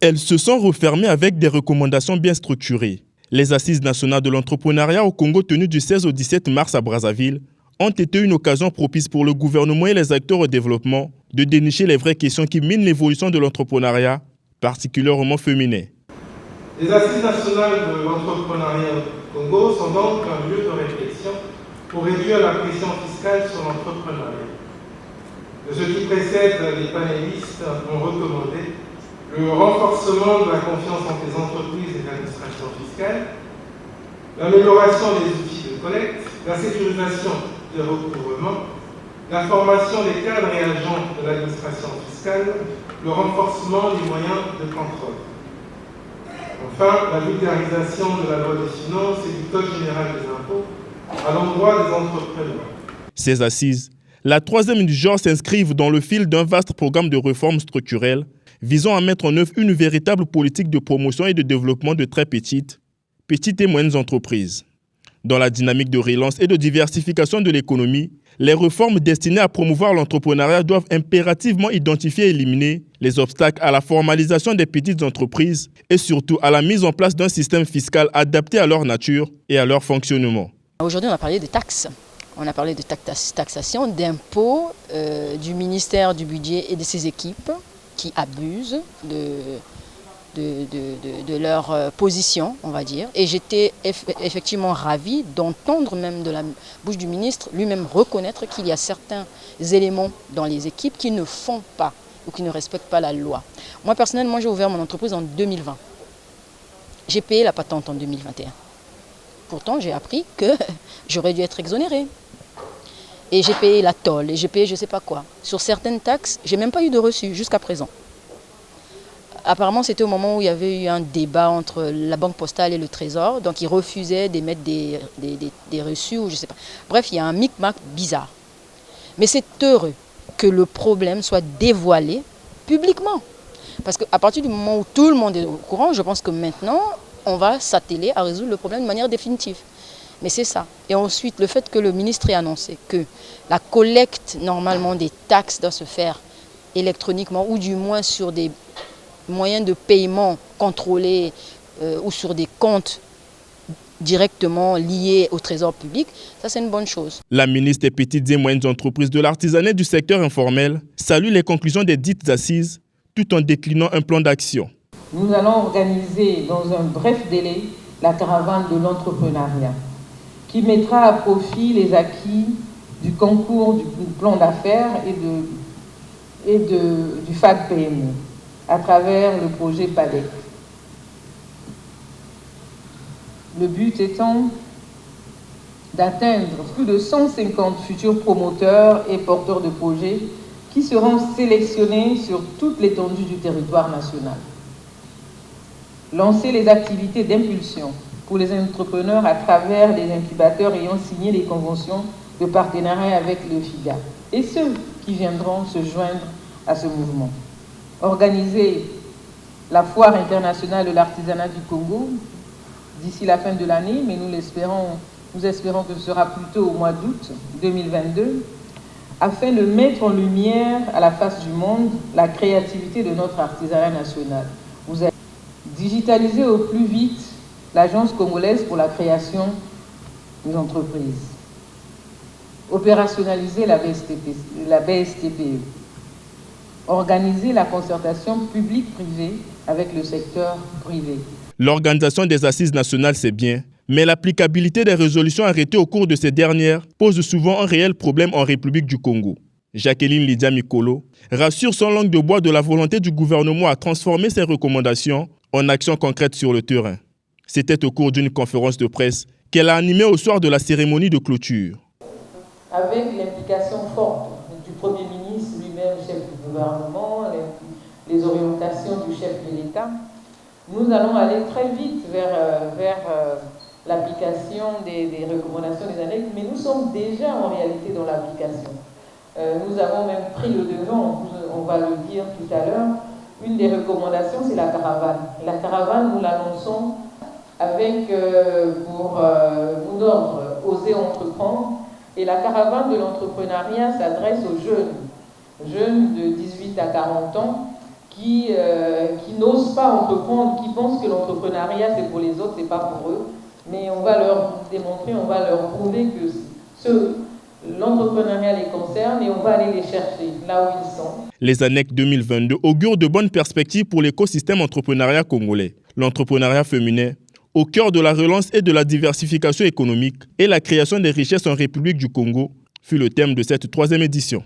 Elles se sont refermées avec des recommandations bien structurées. Les assises nationales de l'entrepreneuriat au Congo tenues du 16 au 17 mars à Brazzaville ont été une occasion propice pour le gouvernement et les acteurs au développement de dénicher les vraies questions qui minent l'évolution de l'entrepreneuriat, particulièrement féminin. Les assises nationales de l'entrepreneuriat au Congo sont donc un lieu de réflexion pour réduire la pression fiscale sur l'entrepreneuriat. De ce qui précède, les panélistes ont recommandé le renforcement de la confiance entre les entreprises et l'administration fiscale, l'amélioration des outils de collecte, la sécurisation des recouvrements, la formation des cadres et agents de l'administration fiscale, le renforcement des moyens de contrôle. Enfin, la vulgarisation de la loi des finances et du Code général des impôts à l'endroit des entrepreneurs. Ces assises, la troisième du genre, s'inscrivent dans le fil d'un vaste programme de réformes structurelles visant à mettre en œuvre une véritable politique de promotion et de développement de très petites et moyennes entreprises. Dans la dynamique de relance et de diversification de l'économie, les réformes destinées à promouvoir l'entrepreneuriat doivent impérativement identifier et éliminer les obstacles à la formalisation des petites entreprises et surtout à la mise en place d'un système fiscal adapté à leur nature et à leur fonctionnement. Aujourd'hui, on a parlé de taxes. On a parlé de taxation, d'impôts, du ministère du Budget et de ses équipes qui abusent de leur position, on va dire. Et j'étais effectivement ravie d'entendre même de la bouche du ministre lui-même reconnaître qu'il y a certains éléments dans les équipes qui ne font pas ou qui ne respectent pas la loi. Moi, personnellement, j'ai ouvert mon entreprise en 2020. J'ai payé la patente en 2021. Pourtant, j'ai appris que j'aurais dû être exonérée. Et j'ai payé la toll, et j'ai payé je ne sais pas quoi. Sur certaines taxes, je n'ai même pas eu de reçu jusqu'à présent. Apparemment, c'était au moment où il y avait eu un débat entre la Banque postale et le Trésor. Donc, ils refusaient d'émettre des reçus ou je ne sais pas. Bref, il y a un micmac bizarre. Mais c'est heureux que le problème soit dévoilé publiquement. Parce qu'à partir du moment où tout le monde est au courant, je pense que maintenant, on va s'atteler à résoudre le problème de manière définitive. Mais c'est ça. Et ensuite, le fait que le ministre ait annoncé que la collecte, normalement, des taxes doit se faire électroniquement ou du moins sur des moyens de paiement contrôlés ou sur des comptes directement liés au trésor public, ça c'est une bonne chose. La ministre des Petites et Moyennes Entreprises, de l'Artisanat et du secteur informel salue les conclusions des dites assises tout en déclinant un plan d'action. Nous allons organiser dans un bref délai la caravane de l'entrepreneuriat qui mettra à profit les acquis du concours du plan d'affaires et du FAD PME à travers le projet PADEC. Le but étant d'atteindre plus de 150 futurs promoteurs et porteurs de projets qui seront sélectionnés sur toute l'étendue du territoire national. Lancer les activités d'impulsion pour les entrepreneurs à travers des incubateurs ayant signé les conventions de partenariat avec le FIGA et ceux qui viendront se joindre à ce mouvement. Organiser la foire internationale de l'artisanat du Congo d'ici la fin de l'année, mais nous espérons que ce sera plutôt au mois d'août 2022, afin de mettre en lumière à la face du monde la créativité de notre artisanat national. Vous allez digitaliser au plus vite l'Agence congolaise pour la création des entreprises, opérationnaliser la BSTPE, organiser la concertation publique-privée avec le secteur privé. L'organisation des assises nationales, c'est bien, mais l'applicabilité des résolutions arrêtées au cours de ces dernières pose souvent un réel problème en République du Congo. Jacqueline Lydia Mikolo rassure sans langue de bois de la volonté du gouvernement à transformer ces recommandations en actions concrètes sur le terrain. C'était au cours d'une conférence de presse qu'elle a animée au soir de la cérémonie de clôture. Avec l'implication forte du Premier ministre lui-même, chef du gouvernement, les orientations du chef de l'État, nous allons aller très vite vers l'application des recommandations des annexes, mais nous sommes déjà en réalité dans l'application. Nous avons même pris le devant, on va le dire tout à l'heure. Une des recommandations, c'est la caravane. La caravane, nous l'annonçons avec pour mot d'ordre oser entreprendre. Et la caravane de l'entrepreneuriat s'adresse aux jeunes de 18 à 40 ans qui n'osent pas entreprendre, qui pensent que l'entrepreneuriat c'est pour les autres, c'est pas pour eux. Mais on va leur démontrer, on va leur prouver que l'entrepreneuriat les concerne et on va aller les chercher là où ils sont. Les ANEC 2022 augurent de bonnes perspectives pour l'écosystème entrepreneuriat congolais. L'entrepreneuriat féminin, au cœur de la relance et de la diversification économique et la création des richesses en République du Congo, fut le thème de cette 3e édition.